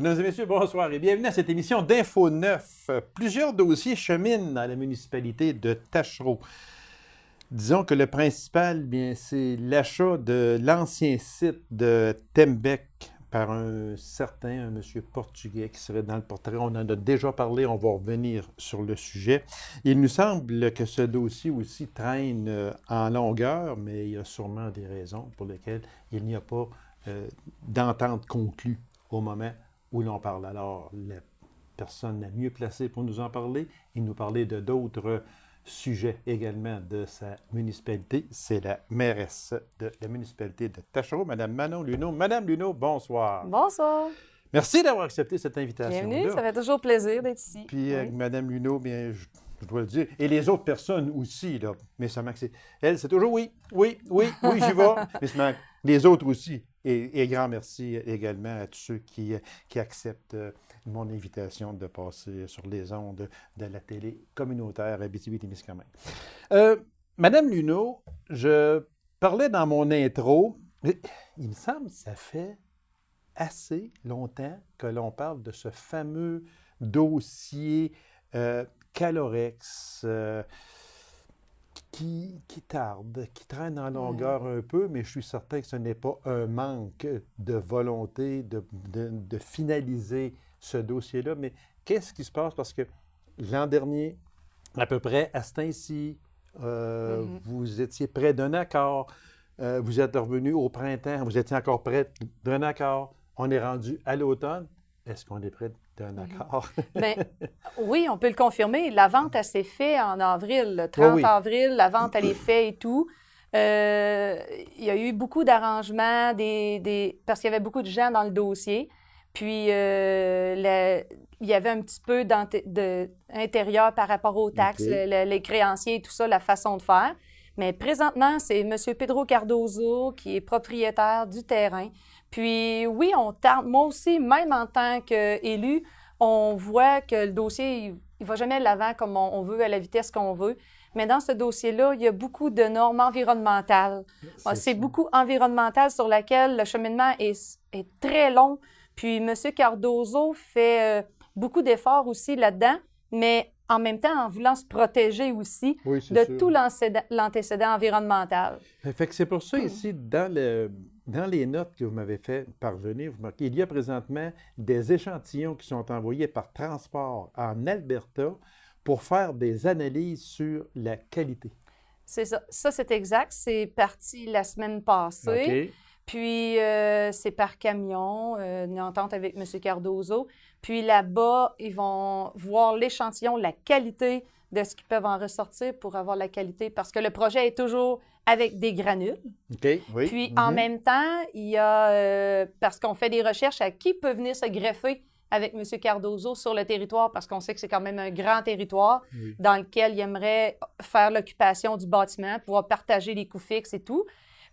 Mesdames et messieurs, bonsoir et bienvenue à cette émission d'Info 9. Plusieurs dossiers cheminent dans la municipalité de Taschereau. Disons que le principal, bien, c'est l'achat de l'ancien site de Tembec par un certain monsieur portugais qui serait dans le portrait. On en a déjà parlé, on va revenir sur le sujet. Il nous semble que ce dossier aussi traîne en longueur, mais il y a sûrement des raisons pour lesquelles il n'y a pas d'entente conclue au moment où l'on parle. Alors, la personne la mieux placée pour nous en parler et nous parler de d'autres sujets également de sa municipalité, c'est la mairesse de la municipalité de Taschereau, Mme Manon Luneau. Madame Luneau, bonsoir. Bonsoir. Merci d'avoir accepté cette invitation. Bienvenue, ça fait toujours plaisir d'être ici. Puis, Mme Luneau, bien, je dois le dire, et les autres personnes aussi, là, mais ça m'a... Elle, c'est toujours oui, j'y vais. Mais les autres aussi. Et grand merci également à tous ceux qui acceptent mon invitation de passer sur les ondes de la télé communautaire Abitibi-Témiscamingue. Madame Luneau, je parlais dans mon intro, il me semble que ça fait assez longtemps que l'on parle de ce fameux dossier Calorex qui tarde, qui traîne en longueur un peu, mais je suis certain que ce n'est pas un manque de volonté de finaliser ce dossier-là. Mais qu'est-ce qui se passe? Parce que l'an dernier, à peu près à ce temps-ci, vous étiez près d'un accord. Vous êtes revenu au printemps, vous étiez encore près d'un accord. On est rendu à l'automne. Est-ce qu'on est près d'un accord? Bien, oui, on peut le confirmer. La vente, elle s'est faite en avril, le 30 avril. La vente, elle est faite et tout. Il y a eu beaucoup d'arrangements parce qu'il y avait beaucoup de gens dans le dossier. Puis, il y avait un petit peu d'intérieur par rapport aux taxes, les créanciers et tout ça, la façon de faire. Mais présentement, c'est M. Pedro Cardozo qui est propriétaire du terrain. Puis oui, on tarde. Moi aussi, même en tant qu'élu, on voit que le dossier, il ne va jamais de l'avant comme on veut, à la vitesse qu'on veut. Mais dans ce dossier-là, il y a beaucoup de normes environnementales. C'est beaucoup environnemental sur laquelle le cheminement est très long. Puis M. Cardozo fait beaucoup d'efforts aussi là-dedans, mais en même temps en voulant se protéger aussi de tout l'antécédent environnemental. Fait que c'est pour ça ici, dans les notes que vous m'avez fait parvenir, vous marquez, il y a présentement des échantillons qui sont envoyés par transport en Alberta pour faire des analyses sur la qualité. C'est ça. Ça, c'est exact. C'est parti la semaine passée. OK. Puis, c'est par camion, une entente avec M. Cardozo. Puis là-bas, ils vont voir l'échantillon, la qualité de ce qu'ils peuvent en ressortir pour avoir la qualité. Parce que le projet est toujours avec des granules. OK, oui. Puis, en même temps, il y a, parce qu'on fait des recherches à qui peut venir se greffer avec M. Cardozo sur le territoire, parce qu'on sait que c'est quand même un grand territoire dans lequel il aimerait faire l'occupation du bâtiment, pouvoir partager les coûts fixes et tout.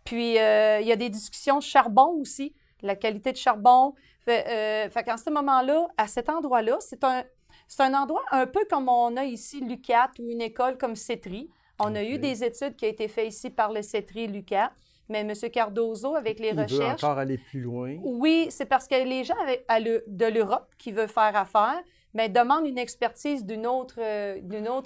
Puis, il y a des discussions charbon aussi, la qualité de charbon. Fait qu'en ce moment-là, à cet endroit-là, c'est un endroit un peu comme on a ici l'UQAT ou une école comme CETRI. On a eu des études qui ont été faites ici par le CETRI et l'UQAT, mais M. Cardozo, avec les recherches... Il veut encore aller plus loin. Oui, c'est parce que les gens de l'Europe qui veulent faire affaire, bien, demandent une expertise d'une autre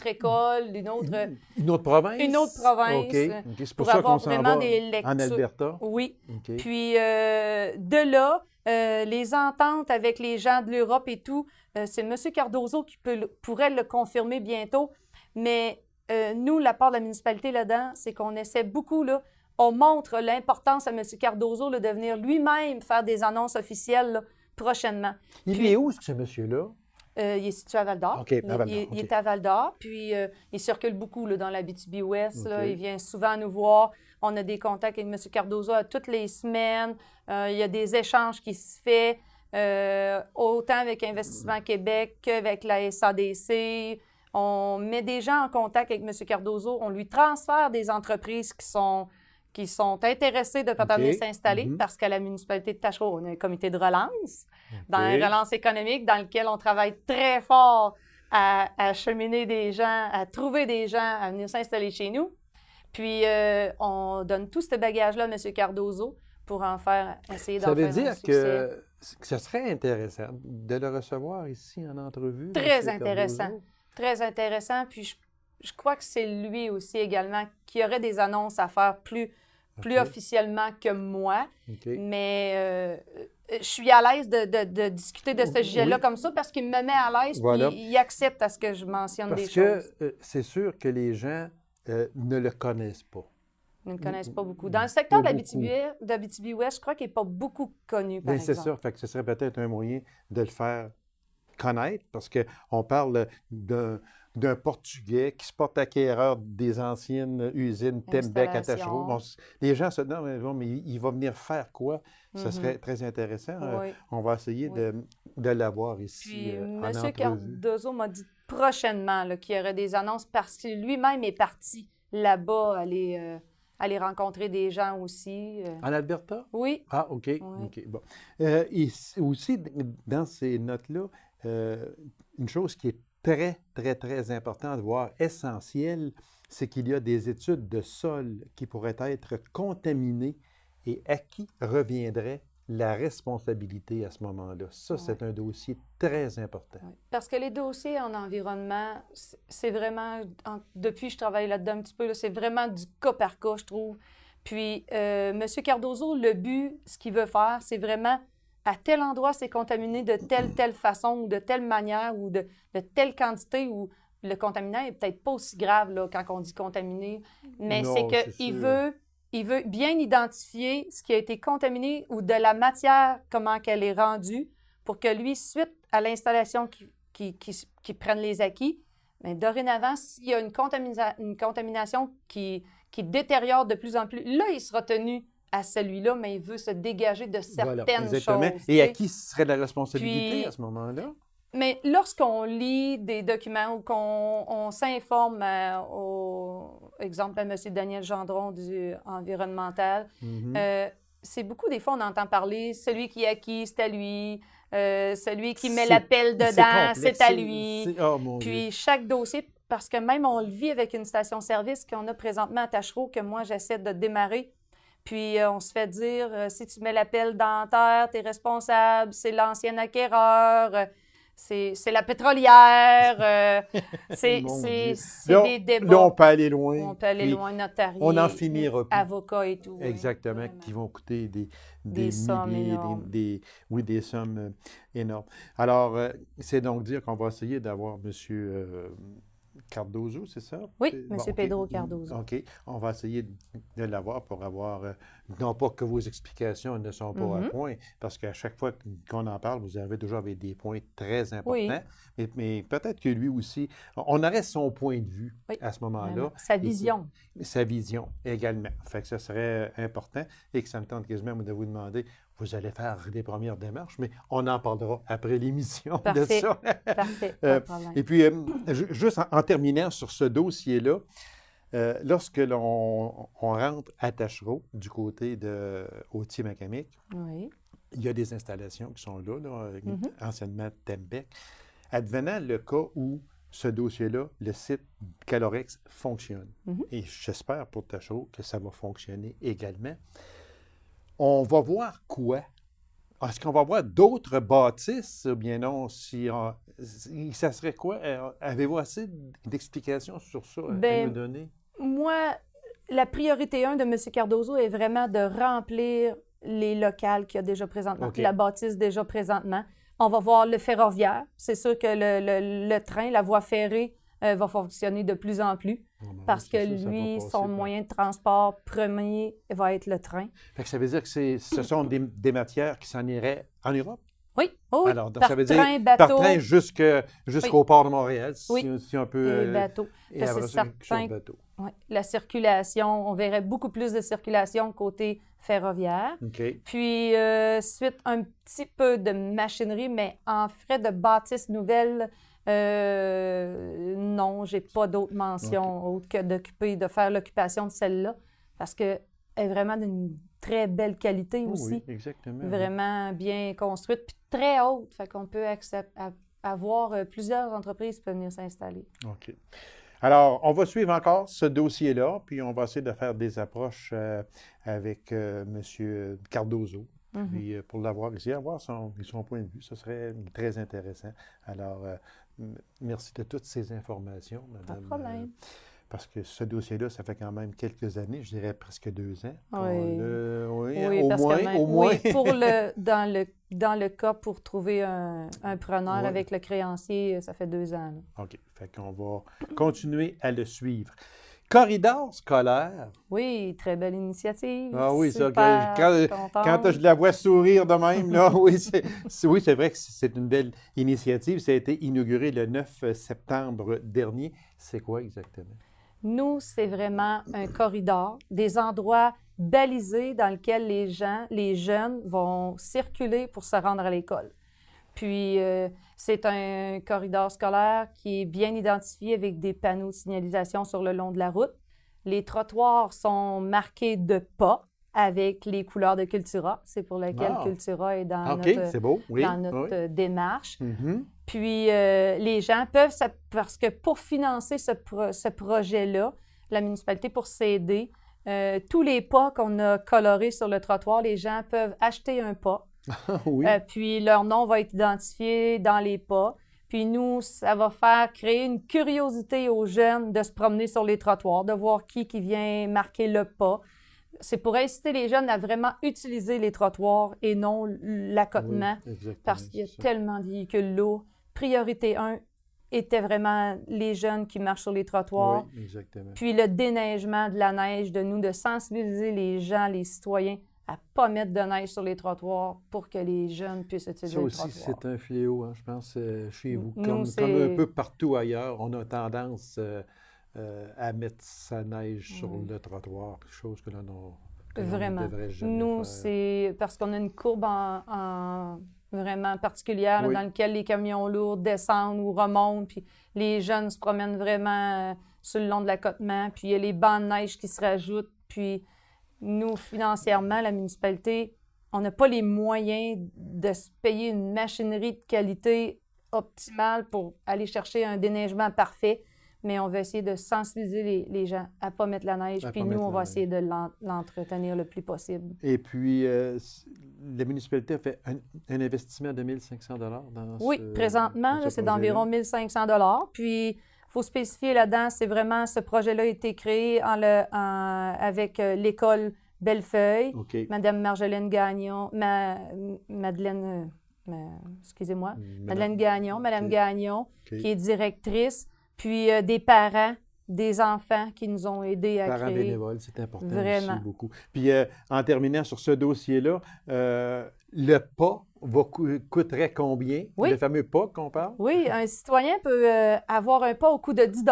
école, d'une autre province? Une autre province. OK. C'est pour ça qu'on s'en va en Alberta? Oui. Okay. Puis, de là, les ententes avec les gens de l'Europe et tout, c'est M. Cardozo qui pourrait le confirmer bientôt. Mais nous, la part de la municipalité là-dedans, c'est qu'on essaie beaucoup, là, on montre l'importance à M. Cardozo de venir lui-même faire des annonces officielles là, prochainement. Il est où, ce monsieur-là? Il est situé à Val-d'Or. Okay, il est à Val-d'Or, puis il circule beaucoup là, dans l'Abitibi-Ouest. Okay. Il vient souvent nous voir. On a des contacts avec M. Cardozo toutes les semaines. Il y a des échanges qui se font, autant avec Investissement Québec qu'avec la SADC. On met des gens en contact avec M. Cardozo. On lui transfère des entreprises qui sont intéressés de venir s'installer parce qu'à la municipalité de Taschereau, on a un comité de relance, dans la relance économique, dans lequel on travaille très fort à acheminer des gens, à trouver des gens à venir s'installer chez nous. Puis, on donne tout ce bagage-là à M. Cardozo pour en faire, essayer d'en Ça veut faire un dire succès. que ce serait intéressant de le recevoir ici en entrevue. Très M. intéressant. Cardozo. Très intéressant. Puis je crois que c'est lui aussi également qui aurait des annonces à faire plus OK. officiellement que moi. OK. Mais je suis à l'aise de discuter de ce sujet-là Oui. comme ça parce qu'il me met à l'aise Voilà. puis il accepte à ce que je mentionne Parce des que choses. c'est sûr que les gens ne le connaissent pas. Ils ne me connaissent pas beaucoup. Dans le secteur Pas d'Abitibi-Ouest, je crois qu'il n'est pas beaucoup connu, par Bien, c'est exemple. ça. Fait que ce serait peut-être un moyen de le faire connaître parce qu'on parle d'un Portugais qui se porte acquéreur des anciennes usines Tembec à Tachereau. Bon, les gens se demandent, mais il va venir faire quoi? Ça serait très intéressant. Oui. On va essayer de l'avoir ici Puis, en M. entrevue. Cardozo m'a dit prochainement là, qu'il y aurait des annonces parce que lui-même est parti là-bas aller rencontrer des gens aussi. En Alberta? Oui. Ah, OK. Oui. OK. Bon. Aussi, dans ces notes-là, une chose qui est très, très, très importante, voire essentielle, c'est qu'il y a des études de sol qui pourraient être contaminées et à qui reviendrait la responsabilité à ce moment-là. Ça, c'est un dossier très important. Oui. Parce que les dossiers en environnement, c'est vraiment, depuis que je travaille là-dedans un petit peu, là, c'est vraiment du cas par cas, je trouve. Puis, M. Cardozo, le but, ce qu'il veut faire, c'est vraiment à tel endroit, c'est contaminé de telle façon ou de telle manière ou de telle quantité où le contaminant est peut-être pas aussi grave là, quand on dit contaminé, mais Non, c'est qu'il veut bien identifier ce qui a été contaminé ou de la matière, comment qu'elle est rendue, pour que lui, suite à l'installation qui prenne les acquis, mais dorénavant, s'il y a une contamination qui détériore de plus en plus, là, il sera tenu à celui-là, mais il veut se dégager de certaines exactement. choses. Et à qui serait la responsabilité Puis, à ce moment-là? Mais lorsqu'on lit des documents ou qu'on s'informe, au exemple, à M. Daniel Gendron du environnemental, c'est beaucoup, des fois, on entend parler, celui qui est acquis, c'est à lui, celui qui met la pelle dedans, c'est à lui. Oh, mon Puis Dieu. chaque dossier, parce que même on le vit avec une station-service qu'on a présentement à Tachereau, que moi, j'essaie de démarrer. Puis on se fait dire, si tu mets la pelle dans terre, tu es responsable, c'est l'ancien acquéreur. C'est la pétrolière, c'est des débats. Là, on peut aller loin. On peut aller loin, notarié, on n'en finira plus. avocat et tout. Exactement, oui, qui vont coûter des sommes milliers, énormes. des sommes énormes. Alors, c'est donc dire qu'on va essayer d'avoir M. Cardozo, c'est ça? Oui, M. OK. Pedro Cardozo. OK. On va essayer de l'avoir pour avoir, non pas que vos explications ne sont pas à point, parce qu'à chaque fois qu'on en parle, vous avez toujours des points très importants, mais peut-être que lui aussi, on aurait son point de vue à ce moment-là. Sa vision. Sa vision également. Fait que ça serait important et que ça me tente quasiment de vous demander, vous allez faire les premières démarches, mais on en parlera après l'émission de ça. Parfait, pas de problème. Et puis, juste en terminant sur ce dossier-là, lorsque l'on rentre à Tachereau, du côté de Autier-Macamic, il y a des installations qui sont là, anciennement Tembec. Advenant le cas où ce dossier-là, le site Calorex fonctionne. Et j'espère pour Tachereau que ça va fonctionner également. On va voir quoi? Est-ce qu'on va voir d'autres bâtisses ou bien non? Ça serait quoi? Avez-vous assez d'explications sur ça à nous donner? Moi, la priorité 1 de M. Cardozo est vraiment de remplir les locales qu'il y a déjà présentement, la bâtisse déjà présentement. On va voir le ferroviaire. C'est sûr que le train, la voie ferrée va fonctionner de plus en plus parce que lui, son moyen de transport premier va être le train. Fait que ça veut dire que ce sont des matières qui s'en iraient en Europe? Oui. Oh, alors, donc, par ça veut train, dire bateau. Par train jusqu'au port de Montréal, si on peut... Et bateau. Et c'est certain. Bateau. Oui. La circulation, on verrait beaucoup plus de circulation côté ferroviaire. Puis, suite un petit peu de machinerie, mais en frais de bâtisse nouvelle, non, j'ai pas d'autres mentions autres que de faire l'occupation de celle-là, parce qu'elle est vraiment d'une très belle qualité aussi. Oui, exactement. Vraiment bien construite, puis très haute, fait qu'on peut avoir plusieurs entreprises qui peuvent venir s'installer. OK. Alors, on va suivre encore ce dossier-là, puis on va essayer de faire des approches avec M. Cardozo. Puis pour l'avoir ici, avoir son point de vue, ce serait très intéressant. Alors, merci de toutes ces informations, Madame. Pas de problème. Parce que ce dossier-là, ça fait quand même quelques années, je dirais presque 2 ans. Oui, Oui, au moins. Oui, dans le cas pour trouver un preneur avec le créancier, ça fait 2 ans. Là. OK. Fait qu'on va continuer à le suivre. Corridor scolaire. Oui, très belle initiative. Ah oui, super quand je la vois sourire de même, là, oui, c'est vrai que c'est une belle initiative. Ça a été inauguré le 9 septembre dernier. C'est quoi exactement? Nous, c'est vraiment un corridor, des endroits balisés dans lesquels les jeunes vont circuler pour se rendre à l'école. Puis, c'est un corridor scolaire qui est bien identifié avec des panneaux de signalisation sur le long de la route. Les trottoirs sont marqués de pas avec les couleurs de Cultura. C'est pour lequel Cultura est dans notre démarche. Puis, les gens peuvent, parce que pour financer ce projet-là, la municipalité, pour s'aider, tous les pas qu'on a colorés sur le trottoir, les gens peuvent acheter un pas. Oui. Puis leur nom va être identifié dans les pas. Puis nous, ça va créer une curiosité aux jeunes de se promener sur les trottoirs, de voir qui vient marquer le pas. C'est pour inciter les jeunes à vraiment utiliser les trottoirs et non l'accotement, parce qu'il y a tellement de véhicules lourds. Priorité 1 était vraiment les jeunes qui marchent sur les trottoirs. Oui, exactement. Puis le déneigement de la neige, de sensibiliser les gens, les citoyens, à ne pas mettre de neige sur les trottoirs pour que les jeunes puissent utiliser le trottoir. Ça aussi, c'est un fléau, hein, je pense, chez vous. Comme un peu partout ailleurs, on a tendance à mettre sa neige sur le trottoir, chose que l'on ne devrait jamais Nous, faire. c'est parce qu'on a une courbe vraiment particulière dans laquelle les camions lourds descendent ou remontent, puis les jeunes se promènent vraiment sur le long de l'accotement, puis il y a les bancs de neige qui se rajoutent, puis nous, financièrement, la municipalité, on n'a pas les moyens de se payer une machinerie de qualité optimale pour aller chercher un déneigement parfait, mais on va essayer de sensibiliser les gens à ne pas mettre la neige, puis nous, on va essayer de l'entretenir le plus possible. Et puis, la municipalité a fait un investissement de 1 500 dans Oui, présentement, c'est d'environ 1 500 Puis, il faut spécifier là-dedans, c'est vraiment, ce projet-là a été créé avec l'école Bellefeuille, Madame Marjolaine Gagnon, Madeleine Gagnon, Madame Gagnon, qui est directrice, puis des parents, des enfants qui nous ont aidés à créer. Parents bénévoles, c'est important vraiment. Aussi, beaucoup. Puis, en terminant sur ce dossier-là, le pas coûterait combien? Oui. Le fameux pas qu'on parle? Oui, un citoyen peut avoir un pas au coût de 10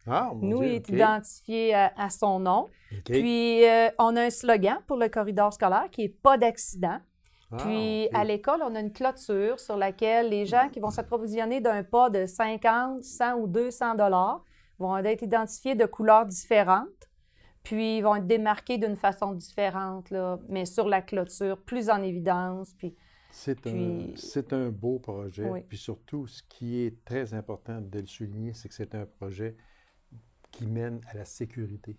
Ah, mon Nous, Dieu, il est identifié à son nom. Puis, on a un slogan pour le corridor scolaire qui est « Pas d'accident ». Puis, à l'école, on a une clôture sur laquelle les gens qui vont s'approvisionner d'un pas de 50, 100 ou 200 vont être identifiés de couleurs différentes. Puis, ils vont être démarqués d'une façon différente, là, mais sur la clôture, plus en évidence. C'est un beau projet. Oui. Puis surtout, ce qui est très important de le souligner, c'est que c'est un projet qui mène à la sécurité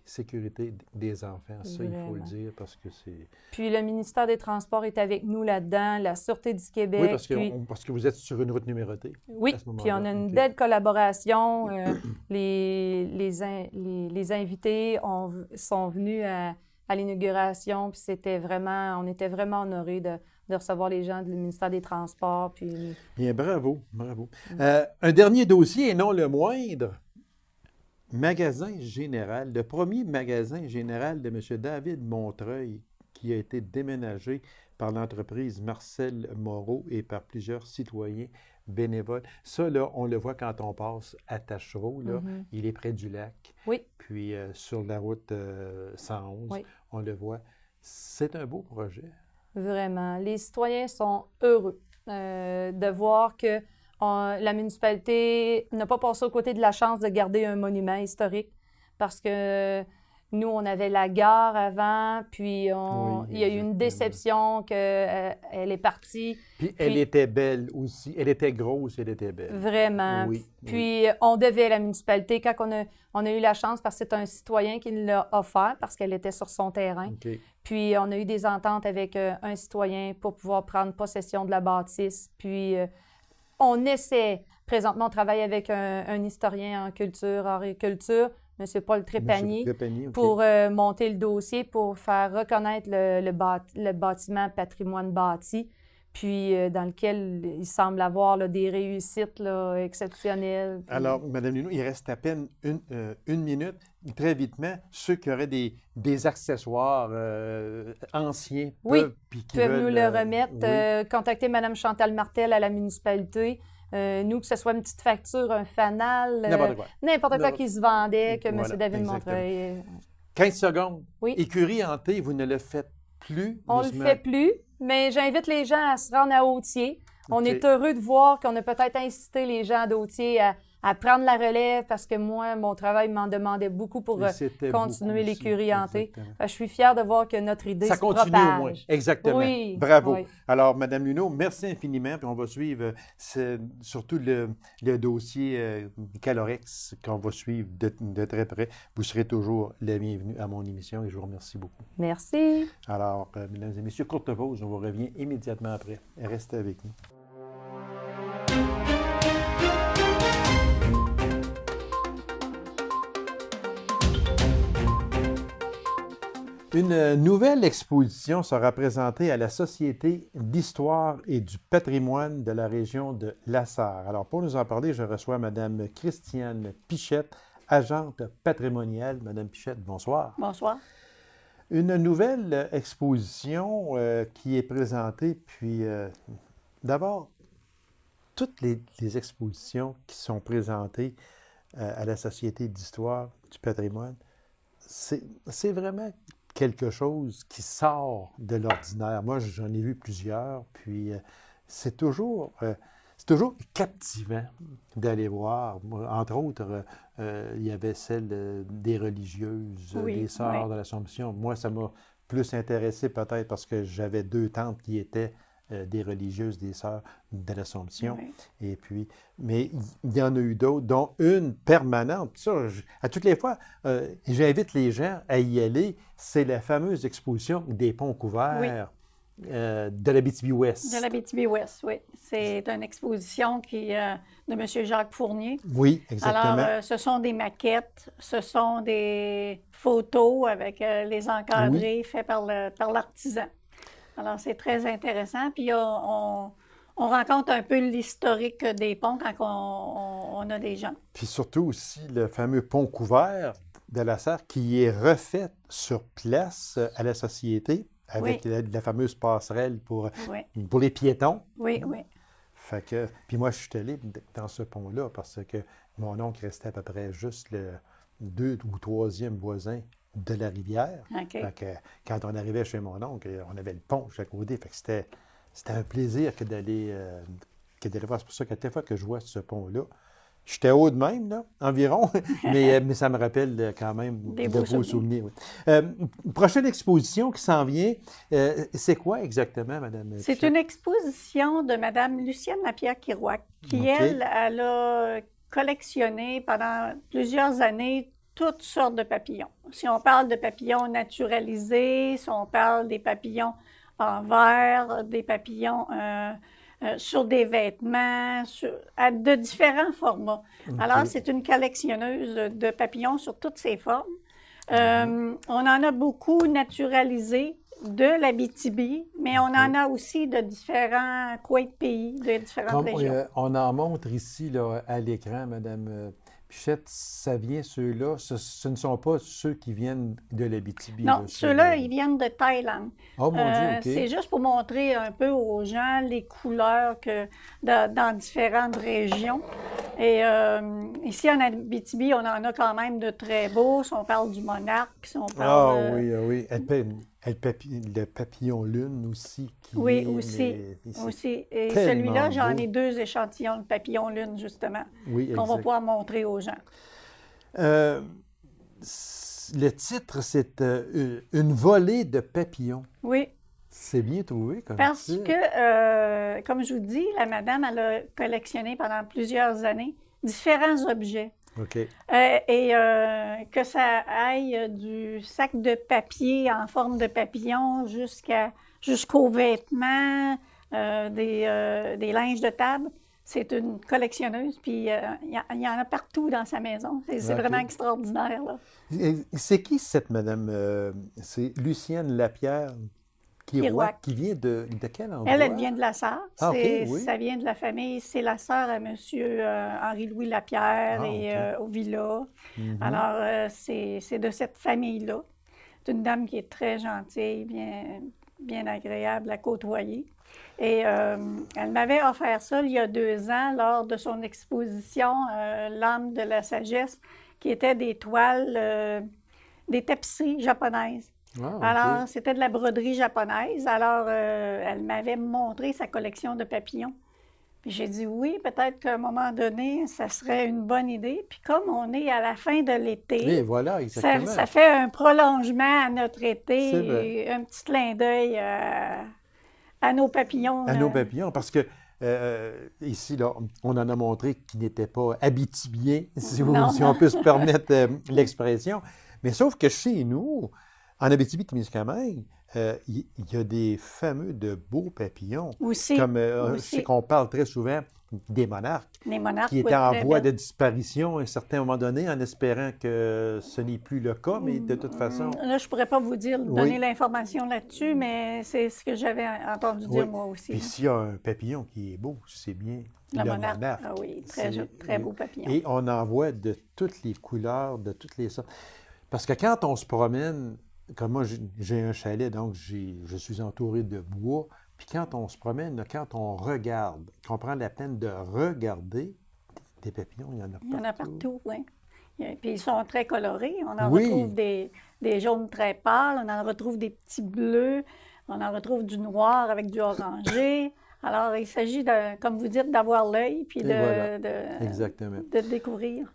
des enfants. Ça, il faut le dire parce que c'est... Puis le ministère des Transports est avec nous là-dedans, la Sûreté du Québec. Oui, parce que vous êtes sur une route numérotée. Oui, puis on a une belle collaboration. Les invités sont venus à l'inauguration, puis on était vraiment honorés de recevoir les gens du ministère des Transports. Puis... Bien, bravo. Un dernier dossier, et non le moindre. Magasin général, le premier magasin général de M. David Montreuil, qui a été déménagé par l'entreprise Marcel Moreau et par plusieurs citoyens bénévoles. Ça, là, on le voit quand on passe à Taschereau, là. Il est près du lac. Oui. Puis sur la route 111, on le voit. C'est un beau projet. Vraiment. Les citoyens sont heureux de voir que la municipalité n'a pas passé aux côtés de la chance de garder un monument historique parce que Nous, on avait la gare avant, puis il y a eu une déception qu'elle est partie. Puis elle était belle aussi. Elle était grosse, elle était belle. Vraiment. Oui, puis on devait à la municipalité, quand on a eu la chance, parce que c'est un citoyen qui nous l'a offert, parce qu'elle était sur son terrain. OK. Puis on a eu des ententes avec un citoyen pour pouvoir prendre possession de la bâtisse. Puis on essaie. Présentement, on travaille avec un historien en culture, agriculture, M. Paul Trépanier, OK. pour monter le dossier, pour faire reconnaître le bâtiment patrimoine bâti, puis dans lequel il semble avoir là, des réussites là, exceptionnelles. Puis... Alors, Mme Luneau, il reste à peine une minute. Très vitement, ceux qui auraient des accessoires anciens peuvent nous le remettre. Contacter Mme Chantal Martel à la municipalité. Nous, que ce soit une petite facture, un fanal, n'importe quoi qui se vendait, que M. David Montreuil... 15 secondes. Oui. Écurie hantée, vous ne le faites plus? On ne le fait plus, mais j'invite les gens à se rendre à Authier. On est heureux de voir qu'on a peut-être incité les gens d'Authier à prendre la relève parce que moi, mon travail m'en demandait beaucoup pour continuer l'écurie hantée. Je suis fière de voir que notre idée se propage. Ça continue au moins. Exactement. Oui, bravo. Oui. Alors, Mme Luneau, merci infiniment. Puis on va suivre surtout le dossier Calorex qu'on va suivre de très près. Vous serez toujours la bienvenue à mon émission et je vous remercie beaucoup. Merci. Alors, mesdames et messieurs, courte pause. On vous revient immédiatement après. Restez avec nous. Une nouvelle exposition sera présentée à la Société d'histoire et du patrimoine de la région de La Sarre. Alors, pour nous en parler, je reçois Mme Christiane Pichette, agente patrimoniale. Mme Pichette, bonsoir. Bonsoir. Une nouvelle exposition qui est présentée, puis d'abord, toutes les expositions qui sont présentées à la Société d'histoire du patrimoine, c'est vraiment quelque chose qui sort de l'ordinaire. Moi, j'en ai vu plusieurs, puis c'est toujours captivant d'aller voir. Entre autres, il y avait celle des religieuses, des Sœurs de l'Assomption. Moi, ça m'a plus intéressé peut-être parce que j'avais 2 tantes qui étaient des religieuses, des Sœurs de l'Assomption. Oui. Et puis, mais il y en a eu d'autres, dont une permanente. Ça, à toutes les fois, j'invite les gens à y aller. C'est la fameuse exposition des ponts couverts de l'Abitibi-Ouest. De l'Abitibi-Ouest, oui. C'est une exposition de M. Jacques Fournier. Oui, exactement. Alors, ce sont des maquettes, ce sont des photos avec les encadrés faits par l'artisan. Alors, c'est très intéressant. Puis, on rencontre un peu l'historique des ponts quand on a des gens. Puis surtout aussi le fameux pont couvert de La Sarre qui est refait sur place à la Société avec la fameuse passerelle pour les piétons. Oui, oui. Fait que, puis moi, je suis allé dans ce pont-là parce que mon oncle restait à peu près juste le 2e ou 3e voisin de la rivière. Okay. Fait que, quand on arrivait chez mon oncle, on avait le pont chaque côté. Fait que c'était un plaisir que d'aller voir. C'est pour ça qu'à chaque fois que je vois ce pont-là, j'étais haut de même, là, environ, mais ça me rappelle quand même des de beaux souvenirs. Prochaine exposition qui s'en vient, c'est quoi exactement, Mme C'est Pichette? une exposition de Mme Lucienne Lapierre-Kirouac, qui, elle a collectionné pendant plusieurs années toutes sortes de papillons. Si on parle de papillons naturalisés, si on parle des papillons en verre, des papillons sur des vêtements, de différents formats. Okay. Alors, c'est une collectionneuse de papillons sur toutes ces formes. On en a beaucoup naturalisés de l'Abitibi, mais on en a aussi de différents coins de pays, de différentes régions. On en montre ici là, à l'écran, Mme Pichette, ça vient ceux-là, ce ne sont pas ceux qui viennent de l'Abitibi. Non, ceux-là, ils viennent de Thaïlande. Oh mon Dieu, OK. C'est juste pour montrer un peu aux gens les couleurs dans différentes régions. Et ici, en Abitibi, on en a quand même de très beaux. Si on parle du monarque, si on parle... oui. Le papillon lune aussi. Oui, aussi. Et celui-là, j'en ai 2 échantillons de papillon lune, justement, qu'on va pouvoir montrer aux gens. le titre, c'est Une volée de papillons. Oui. C'est bien trouvé comme Parce titre. que, comme je vous dis, la madame, elle a collectionné pendant plusieurs années différents objets. OK. Que ça aille du sac de papier en forme de papillon jusqu'aux vêtements, des linges de table. C'est une collectionneuse, puis il y en a partout dans sa maison. C'est OK. vraiment extraordinaire, là. C'est qui cette madame? C'est Lucienne Lapierre Kirouac. qui vient de quel endroit? Elle vient de la Sarre. Ah, OK, oui. Ça vient de la famille. C'est la sœur à M. Henri-Louis Lapierre Ah, et OK. au Villa. Mhm. Alors, c'est de cette famille-là. C'est une dame qui est très gentille, bien agréable à côtoyer. Et elle m'avait offert ça il y a 2 ans lors de son exposition L'âme de la sagesse, qui était des toiles, des tapisseries japonaises. Ah, OK. Alors, c'était de la broderie japonaise. Alors, elle m'avait montré sa collection de papillons. Puis j'ai dit oui, peut-être qu'à un moment donné, ça serait une bonne idée. Puis comme on est à la fin de Et l'été, voilà, exactement. ça fait un prolongement à notre été, C'est vrai. et un petit clin d'œil à nos papillons. À nos papillons, parce que ici, là, on en a montré qui n'étaient pas abitibiens, si Non. on peut se permettre l'expression. Mais sauf que chez nous, en Abitibi-Témiscamingue, il y a des fameux de beaux papillons. Aussi, Comme je aussi. sais qu'on parle très souvent des monarques, Les monarques qui oui, étaient en très voie de belles. disparition à un certain moment donné, en espérant que ce n'est plus le cas, mais de toute façon. Là, je ne pourrais pas vous donner Oui. l'information là-dessus, mais c'est ce que j'avais entendu dire Oui. moi aussi. Puis s'il y a un papillon qui est beau, c'est bien La le monarque. monarque. Ah oui, C'est- très beau papillon. Et on en voit de toutes les couleurs, de toutes les sortes. Parce que quand on se promène, comme moi j'ai un chalet, donc je suis entouré de bois, puis quand on se promène, là, quand on regarde, qu'on prend la peine de regarder, des papillons, il y en a partout. Il y en a partout, oui. Puis ils sont très colorés. On en Oui. retrouve des jaunes très pâles, on en retrouve des petits bleus, on en retrouve du noir avec du orangé. Alors, il s'agit, comme vous dites, d'avoir l'œil puis Et voilà. de Exactement. découvrir.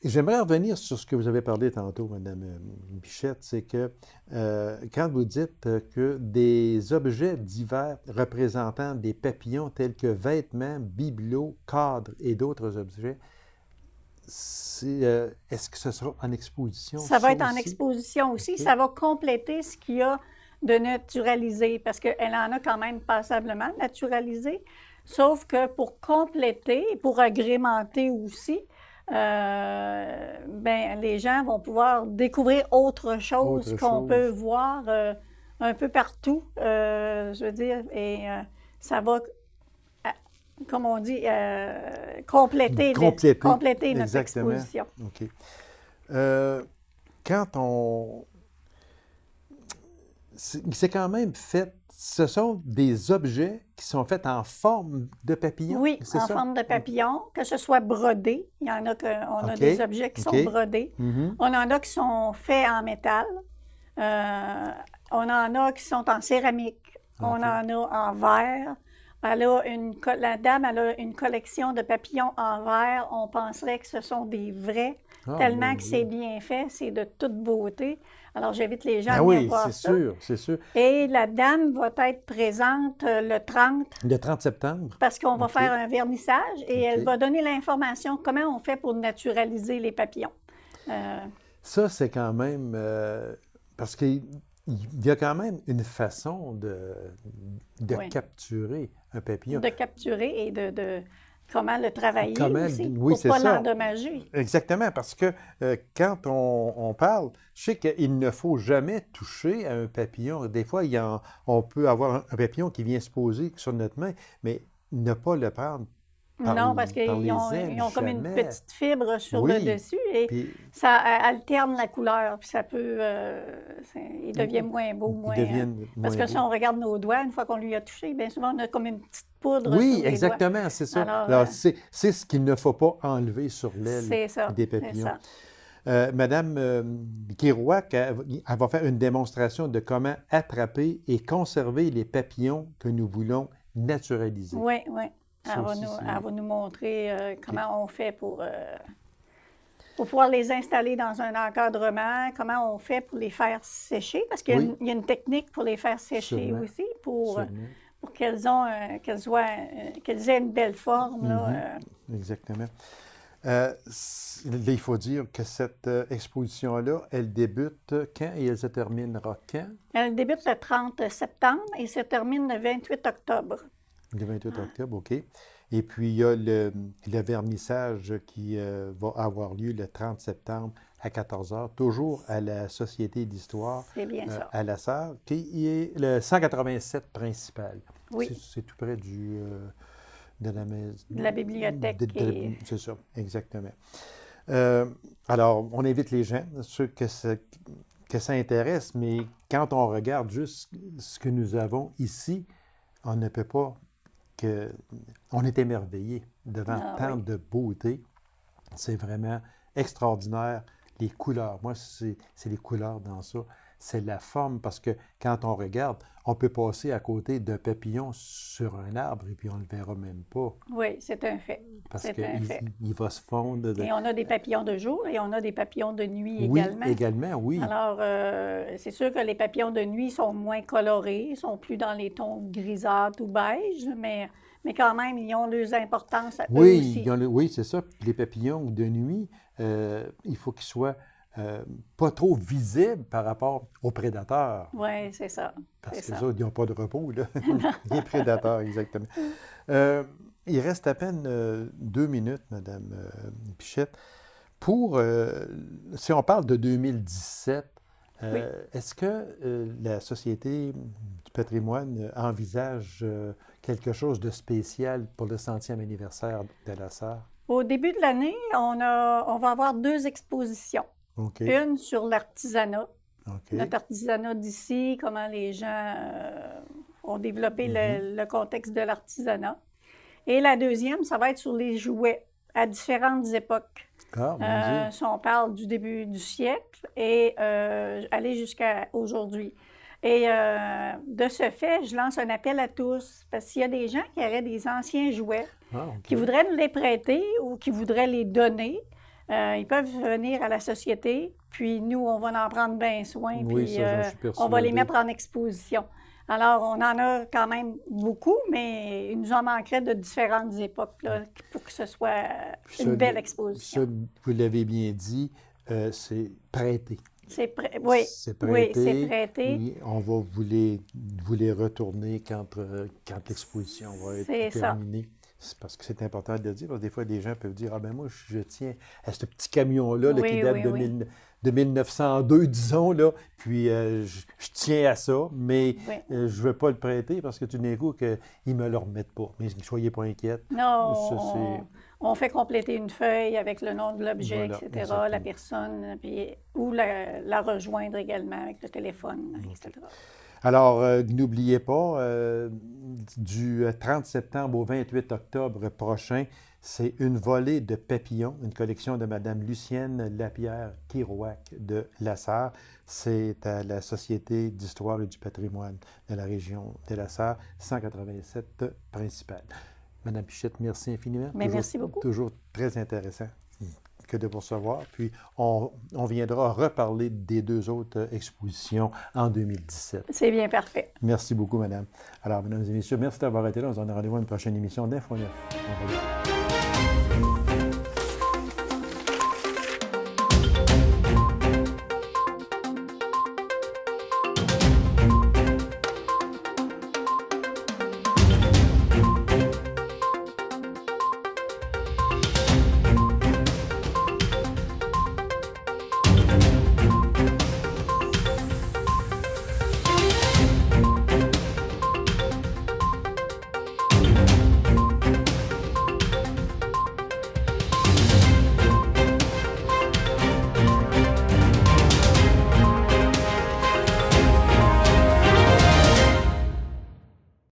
J'aimerais revenir sur ce que vous avez parlé tantôt, Mme Bichette, c'est que quand vous dites que des objets divers représentant des papillons tels que vêtements, bibelots, cadres et d'autres objets, est-ce que ce sera en exposition? Ça va être en aussi? exposition aussi. OK. Ça va compléter ce qu'il y a de naturalisé, parce qu'elle en a quand même passablement naturalisé. Sauf que pour compléter, pour agrémenter aussi, les gens vont pouvoir découvrir autre chose Autre qu'on chose. peut voir un peu partout, je veux dire, et ça va, comme on dit, compléter notre Exactement. exposition. OK. Quand on... C'est quand même fait... Ce sont des objets qui sont faits en forme de papillon? Oui, c'est en ça? forme de papillon, que ce soit brodé. Il y en a on a OK. des objets qui sont OK. brodés. Mhm. On en a qui sont faits en métal. On en a qui sont en céramique. On OK. en a en verre. La dame, elle a une collection de papillons en verre. On penserait que ce sont des vrais, Ah, tellement mon que Dieu. c'est bien fait, c'est de toute beauté. Alors, j'invite les gens Ah à venir oui, voir c'est ça. sûr, c'est sûr. Et la dame va être présente le 30 Le 30 septembre? parce qu'on va OK. faire un vernissage et elle OK. va donner l'information comment on fait pour naturaliser les papillons. Ça, c'est quand même... parce qu'il y a quand même une façon de Oui. capturer un papillon. De capturer et de comment le travailler Comment- aussi oui, pour c'est ne pas ça. l'endommager. Exactement, parce que quand on parle, je sais qu'il ne faut jamais toucher à un papillon. Des fois, on peut avoir un papillon qui vient se poser sur notre main, mais ne pas le prendre par, Non, parce par les qu'ils ailes, ont comme une jamais. petite fibre sur Oui. le dessus et Puis, ça alterne la couleur. Puis ça peut... il devient moins beau, moins... ils deviennent parce moins que si beaux. on regarde nos doigts, une fois qu'on lui a touché, bien souvent, on a comme une petite poudre Oui, sur les exactement, c'est ça. Alors, Alors, c'est ce qu'il ne faut pas enlever sur doigts. l'aile C'est ça, des c'est papillons. ça. Madame Kirouac, elle va faire une démonstration de comment attraper et conserver les papillons que nous voulons naturaliser. Oui, oui. Ça Elle va, aussi, nous, c'est- elle va nous montrer comment on fait pour pour pouvoir les installer dans un encadrement, comment on fait pour les faire sécher, parce qu'il y a une technique pour les faire sécher Sûrement. aussi, pour Sûrement. qu'elles aient une belle forme. Là, Exactement. Là, il faut dire que cette exposition-là, elle débute quand et elle se terminera quand? Elle débute le 30 septembre et se termine le 28 octobre. Le 28 octobre, OK. Et puis, il y a le vernissage qui va avoir lieu le 30 septembre à 14 h, toujours à la Société d'histoire C'est bien ça. à La Sarre, qui est le 187 principal. Oui. C'est tout près de la maison. De la bibliothèque. C'est ça, exactement. Alors, on invite les gens, ceux que ça intéresse, mais quand on regarde juste ce que nous avons ici, on ne peut pas que... On est émerveillé devant tant de beauté. C'est vraiment extraordinaire. Les couleurs, moi, c'est les couleurs dans ça. C'est la forme, parce que quand on regarde, on peut passer à côté d'un papillon sur un arbre et puis on ne le verra même pas. Oui, c'est un fait. Parce C'est un fait. qu'il va se fondre. Et on a des papillons de jour et on a des papillons de nuit Oui, également. également, oui. Alors, c'est sûr que les papillons de nuit sont moins colorés, sont plus dans les tons grisâtres ou beige, mais quand même, ils ont leurs importances à eux aussi. Oui, c'est ça. Les papillons de nuit, il faut qu'ils soient pas trop visibles par rapport aux prédateurs. Oui, c'est ça. Parce que les autres, ils n'ont pas de repos, là. Les prédateurs, exactement. Il reste à peine 2 minutes, Mme Pichette. Si on parle de 2017, est-ce que la Société du patrimoine envisage quelque chose de spécial pour le 100e anniversaire de La Sarre? Au début de l'année, on va avoir 2 expositions. OK. Une sur l'artisanat. OK. Notre artisanat d'ici, comment les gens ont développé le contexte de l'artisanat. Et la deuxième, ça va être sur les jouets à différentes époques. Ah, mon Dieu. Si on parle du début du siècle et aller jusqu'à aujourd'hui. Et de ce fait, je lance un appel à tous, parce qu'il y a des gens qui auraient des anciens jouets, qui voudraient nous les prêter ou qui voudraient les donner. Ils peuvent venir à la société, puis nous, on va en prendre bien soin, Oui, puis ça, j'en suis on va les persuadé. mettre en exposition. Alors, on en a quand même beaucoup, mais il nous en manquerait de différentes époques là, pour que ce soit une belle exposition. Ça, vous l'avez bien dit, c'est prêté. Oui, C'est oui, prêté. c'est prêté. Oui, on va vous les retourner quand l'exposition va être C'est ça. terminée. C'est parce que c'est important de le dire. Parce que des fois, des gens peuvent dire, ah ben moi, je tiens à ce petit camion-là là, Oui, qui date oui, de, oui. de 1902, disons, là, puis je tiens à ça, mais Oui. je ne veux pas le prêter parce que tout d'un coup, qu'ils ne me le remettent pas. Mais soyez pas inquiètes. Non, Ça, on fait compléter une feuille avec le nom de l'objet, Voilà, etc., exactement. la personne, puis, ou la rejoindre également avec le téléphone, etc. Alors, n'oubliez pas, du 30 septembre au 28 octobre prochain, c'est une volée de papillons, une collection de Mme Lucienne Lapierre-Kirouac de La Sarre. C'est à la Société d'histoire et du patrimoine de la région de La Sarre, 187 principale. Mme Pichette, merci infiniment. Mais merci beaucoup. Toujours très intéressant que de vous recevoir. Puis, on viendra reparler des 2 autres expositions en 2017. C'est bien parfait. Merci beaucoup, madame. Alors, mesdames et messieurs, merci d'avoir été là. On se donne rendez-vous à une prochaine émission d'Info 9. Au revoir.